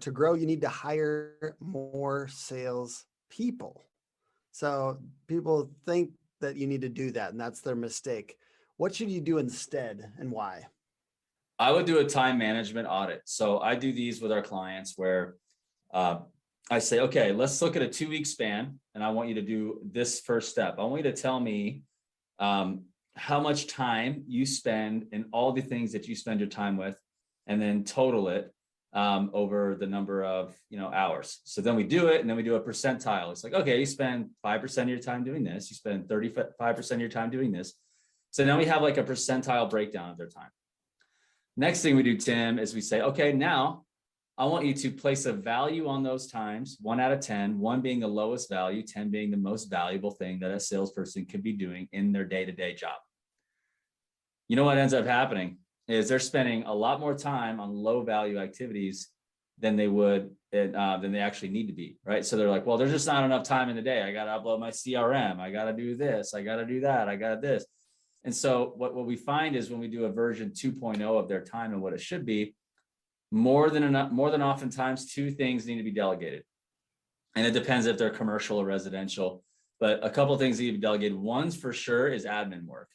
to grow, you need to hire more sales people. So people think that you need to do that, and that's their mistake. What should you do instead, and why? I would do a time management audit. So I do these with our clients where I say, okay, let's look at a 2-week span, and I want you to do this first step. I want you to tell me how much time you spend in all the things that you spend your time with, and then total it over the number of hours. So then we do it, and then we do a percentile. It's like, okay, you spend 5% of your time doing this, you spend 35% of your time doing this. So now we have like a percentile breakdown of their time. Next thing we do, Tim, is we say, okay, now I want you to place a value on those times, 1 out of 10, 1 being the lowest value, 10 being the most valuable thing that a salesperson could be doing in their day-to-day job. You know what ends up happening is they're spending a lot more time on low value activities than they would, than they actually need to be, right? So they're like, well, there's just not enough time in the day. I got to upload my CRM. I got to do this. I got to do that. I got this. And so what we find is when we do a version 2.0 of their time and what it should be, more than oftentimes 2 things need to be delegated. And it depends if they're commercial or residential, but a couple of things need to be delegated. One's for sure is admin work.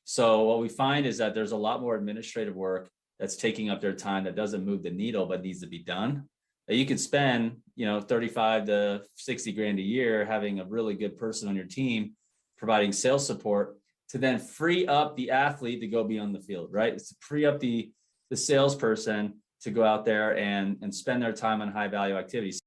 So what we find is that there's a lot more administrative work that's taking up their time that doesn't move the needle, but needs to be done. That you could spend, 35 to 60 grand a year having a really good person on your team providing sales support to then free up the athlete to go be on the field, right? It's to free up the salesperson to go out there and spend their time on high value activities.